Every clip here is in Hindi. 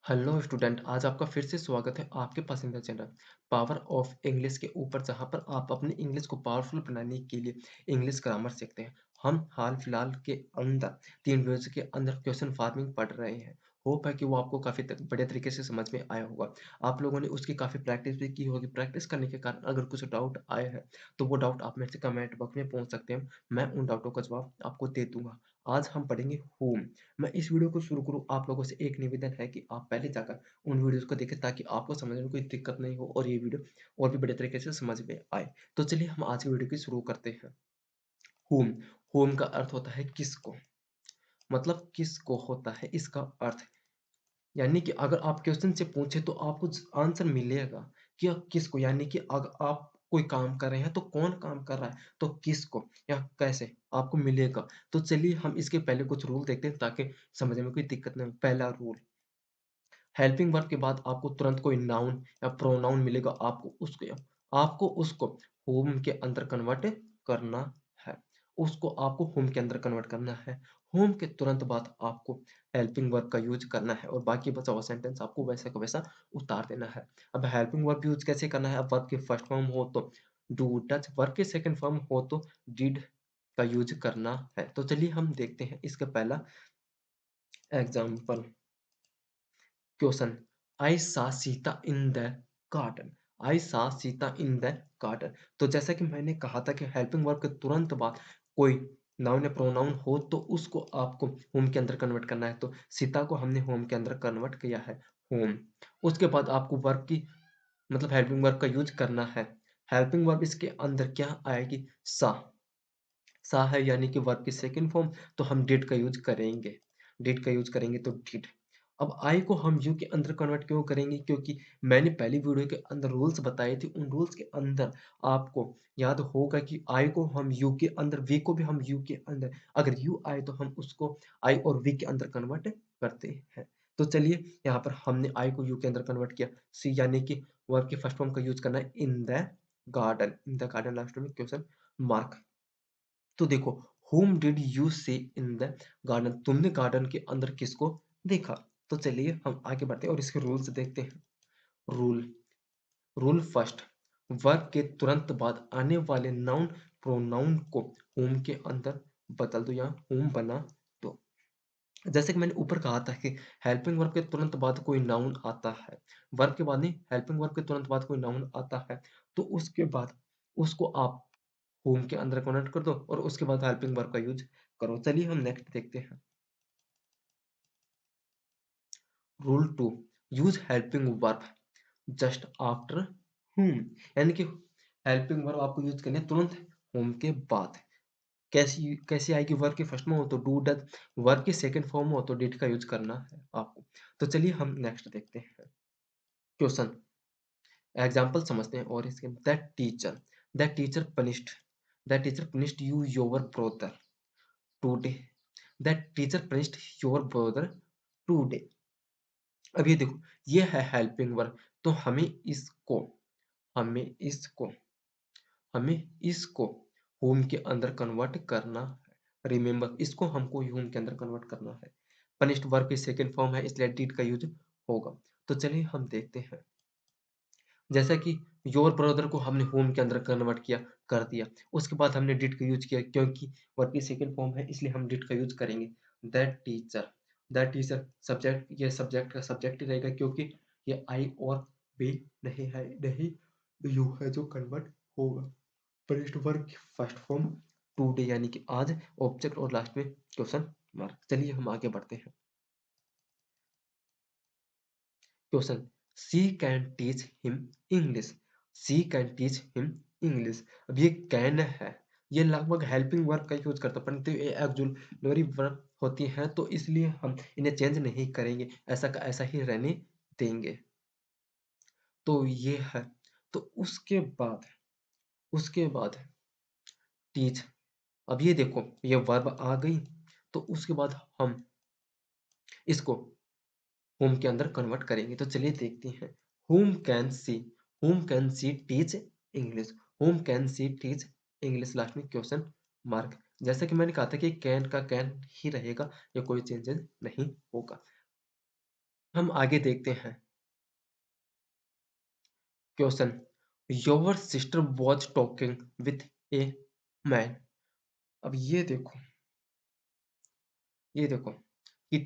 हेलो स्टूडेंट, आज आपका फिर से स्वागत है आपके पसंदीदा चैनल पावर ऑफ इंग्लिश के ऊपर, जहां पर आप अपनी इंग्लिश को पावरफुल बनाने के लिए इंग्लिश ग्रामर सीखते हैं। हम हाल फिलहाल के अंदर 3 वीडियोज के अंदर क्वेश्चन फार्मिंग पढ़ रहे हैं। होप है कि वो आपको काफ़ी बढ़िया तरीके से समझ में आया होगा। आप लोगों ने उसकी काफ़ी प्रैक्टिस भी की होगी। प्रैक्टिस करने के कारण अगर कुछ डाउट आए हैं तो वो डाउट आप मेरे से कमेंट बॉक्स में पूछ सकते हैं। मैं उन डाउटों का जवाब आपको दे दूंगा। आज हम पढ़ेंगे होम। मैं इस वीडियो को शुरू करूँ, आप लोगों से एक निवेदन है कि आप पहले जाकर उन वीडियोज़ को देखें ताकि आपको समझने में कोई दिक्कत नहीं हो और ये वीडियो और भी बढ़िया तरीके से समझ में आए। तो चलिए हम आज की वीडियो की शुरू करते हैं। होम, होम का अर्थ होता है किसको, मतलब किसको होता है इसका अर्थ। यानी कि अगर आप क्वेश्चन से पूछे तो आपको आंसर मिलेगा कि किसको, यानी कि अगर आप कोई काम कर रहे हैं तो कौन काम कर रहा है, तो किसको या कैसे आपको मिलेगा। तो चलिए हम इसके पहले कुछ रूल देखते हैं ताकि समझने में कोई दिक्कत नहीं हो। पहला रूल, हेल्पिंग वर्ब के बाद आपको तुरंत कोई नाउन या प्रोनाउन मिलेगा, आपको उसको होम के अंदर कन्वर्ट करना है। उसको आपको होम के अंदर कन्वर्ट करना है। होम के तुरंत बाद आपको हेल्पिंग वर्ब का यूज करना है और बाकी बचा हुआ सेंटेंस आपको वैसा का वैसा उतार देना है। अब हेल्पिंग वर्ब यूज कैसे करना है? अब वर्ब के फर्स्ट फॉर्म हो तो डू डज, वर्ब के सेकंड फॉर्म हो तो डिड का यूज करना है। तो चलिए हम देखते हैं इसका पहला एग्जाम्पल। क्वेश्चन, आई सा सीता इन द गार्डन। आई सा सीता इन द गार्डन। तो जैसा कि मैंने कहा था कि हेल्पिंग वर्ब के तुरंत बाद कोई नाउन या प्रोनाउन हो तो उसको आपको होम के अंदर कन्वर्ट करना है। तो सीता को हमने होम के अंदर कन्वर्ट किया है, होम। उसके बाद आपको वर्ब की मतलब हेल्पिंग वर्ब का यूज करना है। हेल्पिंग वर्ब इसके अंदर क्या आएगी? सा। सा है यानी कि वर्ब की सेकंड फॉर्म, तो हम डिड का यूज करेंगे। डिड का यूज करेंगे तो डिड। अब आई को हम यू के अंदर कन्वर्ट क्यों करेंगे? क्योंकि मैंने पहली वीडियो के अंदर रूल्स बताए थे। उन रूल्स के अंदर आपको याद होगा कि आई को हम यू के अंदर, वी को भी हम यू के अंदर, अगर यू आए तो हम उसको आई और वी के अंदर कन्वर्ट करते हैं। तो चलिए यहाँ पर हमने आई को यू के अंदर कन्वर्ट किया। सी यानी कि वर्ब के फर्स्ट फॉर्म का यूज करना है in the garden. In the garden last में क्वेश्चन मार्क। तो देखो, whom did you see in the garden? तुमने गार्डन के अंदर किसको देखा? तो चलिए हम आगे बढ़ते हैं और इसके रूल्स देखते हैं। रूल, रूल फर्स्ट, वर्ब के तुरंत बाद आने वाले नाउन प्रोनाउन को whom के अंदर बदल दो या whom बना दो। जैसे कि मैंने ऊपर कहा था कि हेल्पिंग वर्ब के तुरंत बाद कोई नाउन आता है, वर्ब के बाद नहीं, हेल्पिंग वर्ब के तुरंत बाद कोई नाउन आता है तो उसके बाद उसको आप होम के अंदर कनेक्ट कर दो और उसके बाद हेल्पिंग वर्ब का यूज करो। चलिए हम नेक्स्ट देखते हैं। Rule 2, use helping verb just after whom। यानी कि हेल्पिंग वर्ब आपको यूज करनी है तुरंत होम के बाद। कैसी कैसी आएगी? वर्ब के फर्स्ट में हो तो डू डज, वर्ब के सेकंड फॉर्म में हो तो डिड का यूज करना है आपको। तो चलिए हम नेक्स्ट देखते हैं। क्वेश्चन, एग्जाम्पल समझते हैं और इसके that teacher punished you your brother today. That teacher punished your brother today. अब ये देखो, ये है हेल्पिंग वर्ब। तो हमें इसको हमें इसको होम के अंदर कन्वर्ट करना है। रिमेंबर, इसको हमको होम के अंदर कन्वर्ट करना है। पनिश्ड वर्ब की सेकंड फॉर्म है इसलिए डिड का यूज होगा। तो चलिए हम देखते हैं। जैसा कि योर ब्रदर को हमने होम के अंदर कन्वर्ट किया, कर दिया। उसके बाद हमने डिड का यूज किया क्योंकि वर्ब की सेकंड फॉर्म है इसलिए हम डिड का यूज करेंगे। That teacher, that teacher subject, ये सब्जेक्ट का सब्जेक्ट ही रहेगा क्योंकि ये आई और वी नहीं है, नहीं यू है जो कन्वर्ट होगा। पनिश्ड वर्ब की फर्स्ट फॉर्म टुडे यानी कि आज, ऑब्जेक्ट और लास्ट में क्वेश्चन मार्क। चलिए हम आगे बढ़ते हैं। Question, she can teach him English. She can teach him English. अब ये कैन है, ये लगभग हेल्पिंग वर्ब का यूज करता है परंतु ये ऑक्सिलरी वर्ब होती हैं तो इसलिए हम इन्हें चेंज नहीं करेंगे, ऐसा का ऐसा ही रहने देंगे। तो ये है। तो उसके बाद टीच। अब ये देखो, ये वर्ब आ गई तो उसके बाद हम इसको होम के अंदर कन्वर्ट करेंगे। तो चलिए देखते हैं। whom can she whom can she teach English। whom can she teach English last में क्वेश्चन मार्क। जैसा कि मैंने कहा था कि कैन का कैन ही रहेगा, या कोई चेंजेस नहीं होगा। हम आगे देखते हैं। Question, your sister was talking with a man. अब ये देखो कि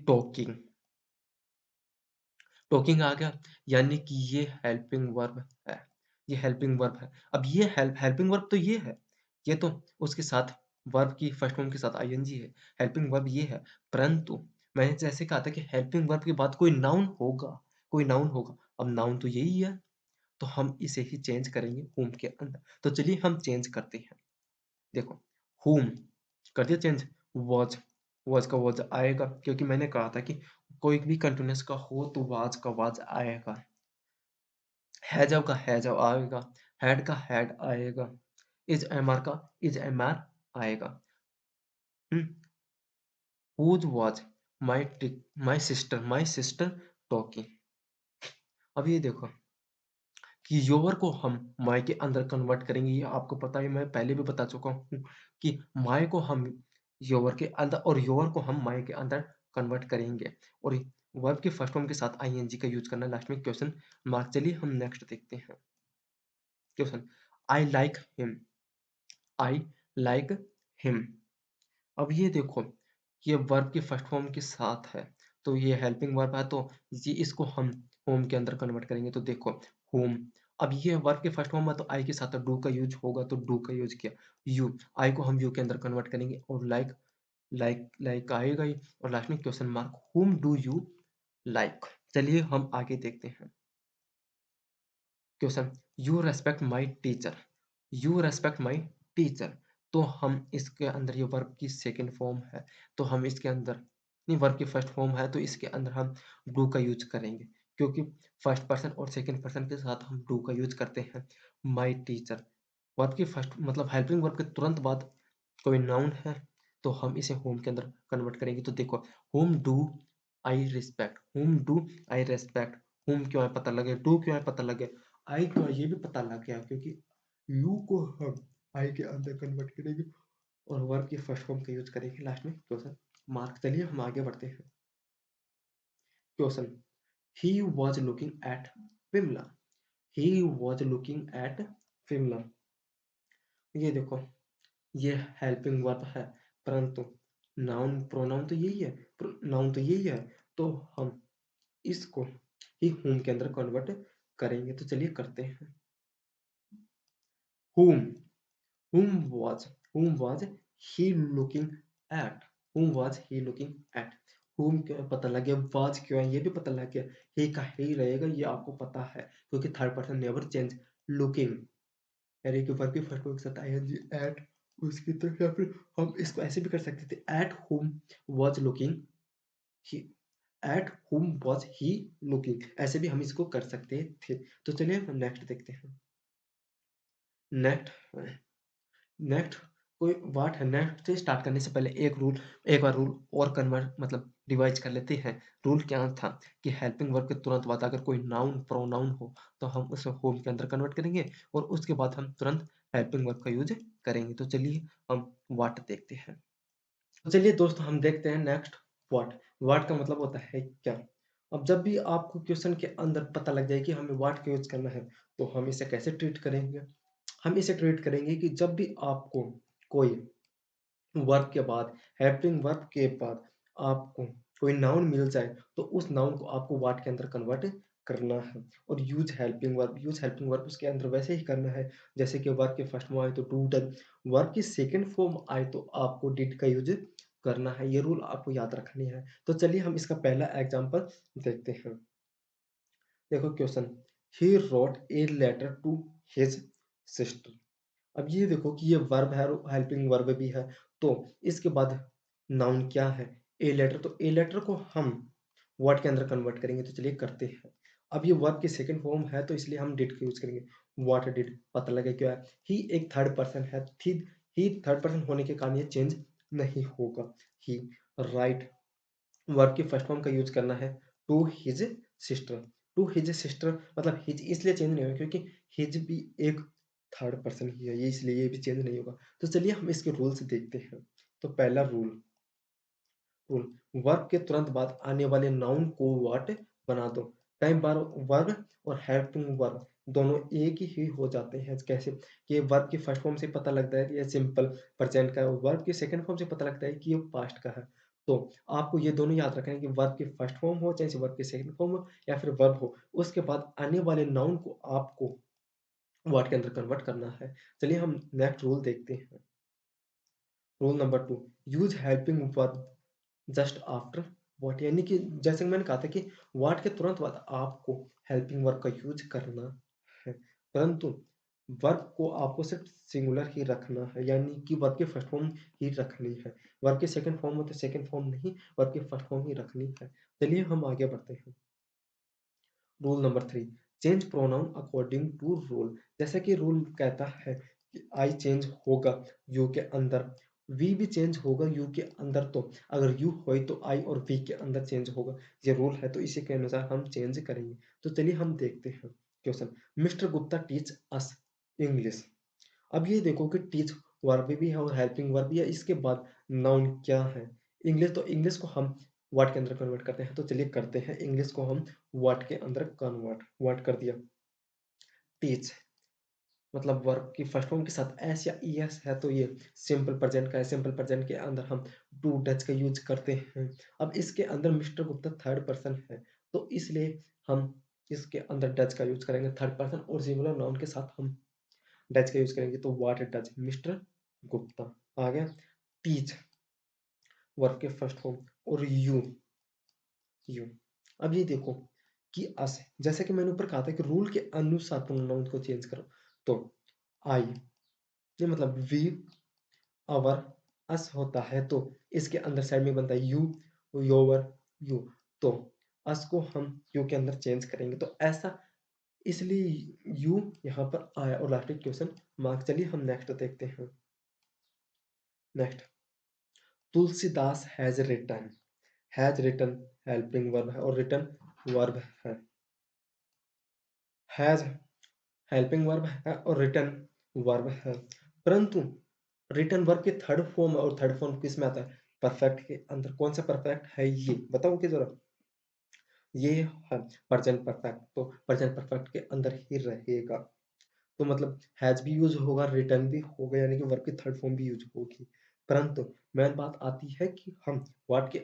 टॉकिंग आ गया, यानी कि ये हेल्पिंग वर्ब है। ये हेल्पिंग वर्ब है। अब ये हेल्पिंग वर्ब तो ये है। ये तो उसके साथ वर्ब की फर्स्ट फॉर्म के साथ आईएनजी है। हेल्पिंग वर्ब ये है। परंतु मैंने जैसे कहा था कि हेल्पिंग वर्ब के बाद कोई नाउन होगा, कोई नाउन होगा। अब नाउन तो यही है, तो हम इसे ही चेंज करेंगे whom के अंदर। तो चलिए हम चेंज करते हैं। देखो, whom कर दिया चेंज। was, was का was आएगा, क्योंकि मैंने कहा था कि कोई भी कंटीन्यूअस का हो तो was का was आएगा। हैव का हैव आएगा। हैड का हैड आएगा। इज एमआर का इज एमआर आएगा। Whose was my sister talking. अब ये देखो कि योवर को हम माय के अंदर कन्वर्ट करेंगे। ये आपको पता है, मैं पहले भी बता चुका हूँ कि माय को हम योवर के अंदर और योवर को हम माय के अंदर कन्वर्ट करेंगे, और वर्ब के फर्स्ट फॉर्म के साथ आईएनजी का यूज करना लास्ट में क्वेश्चन मार्क। चलिए हम नेक्स्ट देखते हैं। Question, I like him. I like him. अब ये देखो, ये वर्ब के फर्स्ट फॉर्म के साथ है, तो ये हेल्पिंग वर्ब है, तो ये इसको हम होम के अंदर कन्वर्ट करेंगे। तो देखो, होम। अब ये वर्ब के फर्स्ट फॉर्म में तो आई के साथ डू का यूज होगा, तो डू का यूज किया। यू, आई को हम यू के अंदर कन्वर्ट करेंगे, और लाइक लाइक आएगा ही, और लास्ट में question mark, whom do you like. चलिए हम आगे देखते हैं। Question, you respect my teacher. You respect my teacher. तो हम इसके अंदर, ये वर्ब की सेकंड फॉर्म है, तो हम इसके अंदर, नहीं, वर्ब की फर्स्ट फॉर्म है, तो इसके अंदर हम डू का यूज करेंगे, क्योंकि फर्स्ट पर्सन और सेकंड पर्सन के साथ हम डू का यूज करते हैं। माई टीचर वर्ब की फर्स्ट मतलब हेल्पिंग वर्ब के तुरंत बाद कोई नाउन है, तो हम इसे होम के अंदर कन्वर्ट करेंगे। तो देखो, home do I respect. Home do I respect. Home क्यों है पता लगे, डू क्यों है पता लगे, आई क्यों है ये भी पता लग गया, क्योंकि यू को हम आई के अंदर कन्वर्ट करेंगे, और वर्ब की फर्स्ट फॉर्म का यूज करेंगे लास्ट में क्वेश्चन मार्क। चलिए हम आगे बढ़ते हैं। Question, he was looking at Vimla. He was looking at Vimla. ये देखो, ये हेल्पिंग वर्ब है, परंतु नाउन प्रोनाउन तो यही है, नाउन तो यही है, तो हम इसको ही whom के अंदर कन्वर्ट करेंगे। तो चलिए करते हैं। whom whom was he looking at। whom was he looking at। whom क्यों पता लग गया, was क्यों है ये भी पता लग गया। he का he रहेगा, ये आपको पता है, क्योंकि third person never change. looking यानी कि वर्ब के फर्स्ट फॉर्म के साथ आईएनजी एट, उसकी तरफ, या फिर हम इसको ऐसे भी कर सकते थे, at whom was looking he। At whom was he looking, ऐसे भी हम इसको कर सकते थे। तो चलिए हम नेक्स्ट देखते हैं। नेक्स्ट नेक्स्ट कोई वाट है। नेक्स्ट से स्टार्ट करने से पहले एक बार रूल और कन्वर्ट मतलब रिवाइज कर लेते हैं। रूल क्या था कि हेल्पिंग वर्ब के तुरंत बाद अगर कोई नाउन प्रोनाउन हो, तो हम उसे होम के अंदर कन्वर्ट करेंगे, और उसके बाद हम तुरंत हेल्पिंग वर्ब का यूज करेंगे। तो चलिए हम वाट देखते हैं। तो चलिए दोस्तों हम देखते हैं नेक्स्ट व्हाट। व्हाट का मतलब होता है क्या। अब जब भी आपको क्वेश्चन के अंदर पता लग जाए कि हमें व्हाट का यूज करना है, तो हम इसे कैसे ट्रीट करेंगे। हम इसे ट्रीट करेंगे कि जब भी आपको कोई वर्ब के बाद, हेल्पिंग वर्ब के बाद आपको कोई नाउन मिल जाए, तो उस नाउन को आपको व्हाट के अंदर कन्वर्ट करना है, और यूज हेल्पिंग वर्ब उसके अंदर वैसे ही करना है जैसे कि वर्ब के फर्स्ट में आए तो डू डन, वर्ब की सेकंड फॉर्म आए तो आपको डिड का यूज करना है। ये रूल आपको याद रखनी है। तो चलिए हम इसका पहला एग्जांपल देखते हैं। देखो question, he wrote a letter to his sister. अब ये देखो कि ये वर्ब है और हेल्पिंग वर्ब भी है, तो इसके बाद नाउन क्या है, ए लेटर। तो ए लेटर को हम वर्ड के अंदर कन्वर्ट करेंगे। तो चलिए करते हैं। अब ये वर्ब की सेकंड फॉर्म है, तो इसलिए हम डिड का यूज करेंगे। व्हाट डिड पता लगे क्या है, ही एक थर्ड पर्सन है, ही थर्ड पर्सन होने के कारण ये चेंज नहीं होगा। ही राइट, वर्ब की फर्स्ट फॉर्म का यूज करना है to his sister. To his sister मतलब हिज इसलिए चेंज नहीं होगा क्योंकि हिज भी एक थर्ड पर्सन ही है, ये इसलिए ये भी चेंज नहीं होगा। तो चलिए हम इसके रूल्स देखते हैं। तो पहला रूल, वर्ब के तुरंत बाद आने वाले नाउन को व्हाट बना दो। टाइम बार वर्ब और हेल्पिंग वर्ब दोनों एक ही हो जाते हैं। कैसे? कि वर्ब की फर्स्ट फॉर्म से पता लगता है कि ये सिंपल प्रेजेंट का है, वर्ब की सेकंड फॉर्म से पता लगता है कि ये पास्ट का है। तो आपको ये दोनों याद रखना है कि वर्ब की फर्स्ट फॉर्म हो, चाहे वर्ब की सेकंड फॉर्म हो या फिर वर्ब हो, उसके बाद आने वाले नाउन को आपको व्हाट के अंदर कन्वर्ट करना है। चलिए हम नेक्स्ट रूल देखते हैं। Rule number 2, use helping verb just after what, यानी कि जैसे कि मैंने कहा था कि व्हाट के तुरंत बाद आपको हेल्पिंग वर्ब का यूज़ करना है। परंतु वर्ब को आपको सिर्फ़ सिंगुलर ही रखना है, यानी कि वर्ब की फर्स्ट फॉर्म ही रखनी है। वर्ब की सेकंड फॉर्म हो तो सेकंड फॉर्म नहीं, वर्ब की फर्स्ट फॉर्म ही रखनी है। चलिए हम आगे बढ़ते हैं। Rule number 3, change pronoun according to rule. जैसा कि रूल कहता है कि आई चेंज होगा यू के अंदर, वी भी चेंज होगा यू के अंदर, तो अगर यू होई तो आई और वी के अंदर चेंज होगा। ये रूल है तो इसी के अनुसार हम चेंज करेंगे। तो चलिए हम देखते हैं question. Mister Gupta teach us English. अब ये देखो कि टीच वर्ब भी है और हेल्पिंग वर्ब भी है, इसके बाद नाउन क्या है? इंग्लिश, तो इंग्लिश को हम व्हाट के अंदर कन्वर्ट करते हैं, तो चलिए करते हैं। इंग्लिश को हम व्हाट के अंदर कन्वर्ट, व्हाट कर दिया, टीच, मतलब वर्ब की फर्स्ट फॉर्म के साथ एस या ईएस है तो ये सिंपल प्रेजेंट का है। सिंपल प्रेजेंट के अंदर हम डू डच का यूज करते हैं। अब इसके अंदर मिस्टर गुप्ता थर्ड पर्सन है, तो इसलिए हम इसके अंदर डच का यूज करेंगे थर्ड पर्सन, और सिंगुलर नाउन के साथ हम डच का यूज करेंगे, तो व्हाट डच मिस्टर गुप्ता आ गया। टीच वर्ब के फर्स्ट फॉर्म, और यू। अब ये देखो कि अस, जैसे कि मैंने ऊपर कहा था कि रूल के अनुसार प्रोनाउन को चेंज करो, तो आई, ये मतलब वी, अवर, अस होता है, तो इसके अंदर साइड में बनता है यू, योवर, यू, तो अस को हम यू के अंदर चेंज करेंगे, तो ऐसा इसलिए यू यहाँ पर आया और लास्ट में क्वेश्चन मार्क। चलिए हम नेक्स्ट देखते हैं। Next, Tulsidas has written helping verb है और रिटन वर्ब है। हैज हेल्पिंग वर्ब है और रिटन वर्ब है, परंतु रिटन वर्ब की थर्ड फॉर्म है, और थर्ड फॉर्म किस में आता है? परफेक्ट के अंदर। कौन सा परफेक्ट है ये बताओ कि जरा? ये है प्रेजेंट परफेक्ट, तो प्रेजेंट परफेक्ट के अंदर ही रहेगा। तो मतलब हैज़ भी यूज़ होगा, रिटर्न भी होगा, यानी कि वर्ब की थर्ड फॉर्म भी यूज़ होगी। परंतु मेन बात आती है कि हम व्हाट के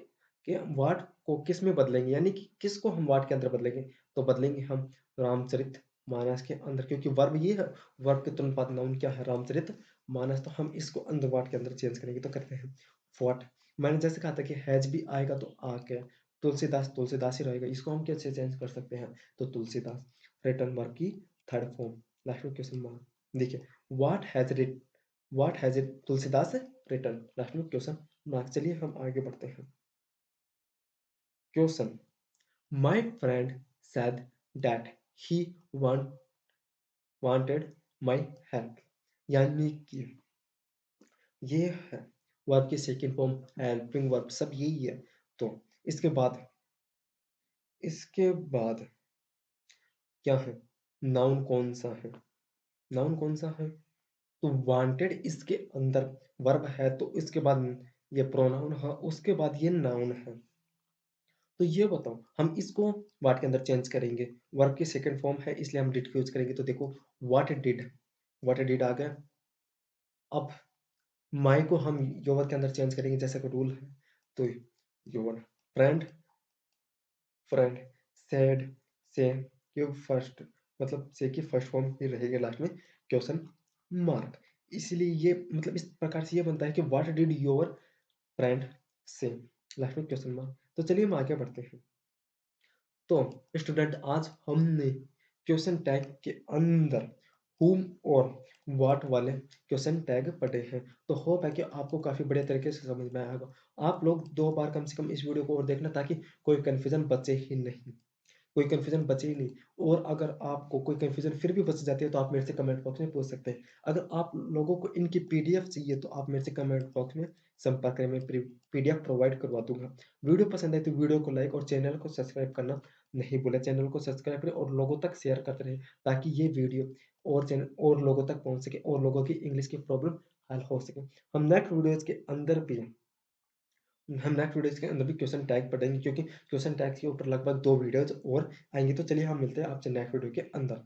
व्हाट को किस में बदलेंगे, यानी कि किसको हम व्हाट के अंदर बदलेंगे? तो बदलेंगे हम रामचरितमानस के अंदर, क्योंकि वर्ब ये है, वर्ब के तुरंत बाद नाउन क्या है? रामचरितमानस, तो हम इसको अंदर व्हाट के अंदर चेंज करेंगे, तो करते हैं व्हाट। मैंने जैसे कहा था कि हैज़ भी आएगा तो आ गया, तुलसीदास ही रहेगा, इसको हम कैसे चेंज कर सकते हैं? तो तुलसीदास, रिटर्न वर्ब की थर्ड फॉर्म, लास्ट में क्वेश्चन मार्क। देखिए, what has it Tulsidas written, last में क्वेश्चन मार्क। चलिए हम आगे बढ़ते हैं। Question, my friend said that he want wanted my help, यानी कि ये है वर्ब की सेकंड फॉर्म, हेल्पिंग वर्ब, सब यही है। तो इसके बाद इसके बाद क्या है? नाउन कौन सा है? नाउन कौन सा है? तो वांटेड इसके अंदर वर्ब है, तो इसके बाद ये प्रोनाउन है, उसके बाद ये नाउन है। तो ये बताओ हम इसको व्हाट के अंदर चेंज करेंगे, वर्ब की सेकंड फॉर्म है इसलिए हम डिड का यूज करेंगे, तो देखो व्हाट डिड आ गया। अब माई को हम योवर के अंदर चेंज करेंगे, जैसा कि रूल है, तो योवर, फ्रेंड फ्रेंड, सैड से, ये फर्स्ट, मतलब से की फर्स्ट फॉर्म ही रहेगी, लास्ट में क्वेश्चन मार्क। इसलिए ये मतलब इस प्रकार से ये बनता है कि व्हाट डिड योर फ्रेंड से, लास्ट में क्वेश्चन मार्क। तो चलिए हम आगे बढ़ते हैं। तो स्टूडेंट, आज हमने क्वेश्चन टैग के अंदर whom और what वाले क्वेश्चन टैग पढ़े हैं, तो होप है कि आपको काफ़ी बढ़िया तरीके से समझ में आया होगा। आप लोग 2 बार कम से कम इस वीडियो को और देखना, ताकि कोई कन्फ्यूज़न बचे ही नहीं। कोई कन्फ्यूज़न बचे ही नहीं, और अगर आपको कोई कन्फ्यूज़न फिर भी बच जाती है, तो आप मेरे से कमेंट बॉक्स में पूछ सकते हैं। अगर आप लोगों को इनकी पीडीएफ चाहिए, तो आप मेरे से कमेंट बॉक्स में संपर्क करें, मैं पीडीएफ प्रोवाइड करवा दूँगा। वीडियो पसंद आए तो वीडियो को लाइक और चैनल को सब्सक्राइब करना नहीं भूलें। चैनल को सब्सक्राइब करें और लोगों तक शेयर करते रहें, ताकि ये वीडियो और लोगों तक पहुँच सके और लोगों की इंग्लिश की प्रॉब्लम हल हो सके। हम नेक्स्ट वीडियोज़ के अंदर भी हम नेक्स्ट वीडियोज़ के अंदर भी क्वेश्चन टैग पढ़ेंगे क्योंकि क्वेश्चन टैग के ऊपर लगभग 2 वीडियोज़ और आएँगी। तो चलिए हम मिलते हैं आपसे नेक्स्ट वीडियो के अंदर।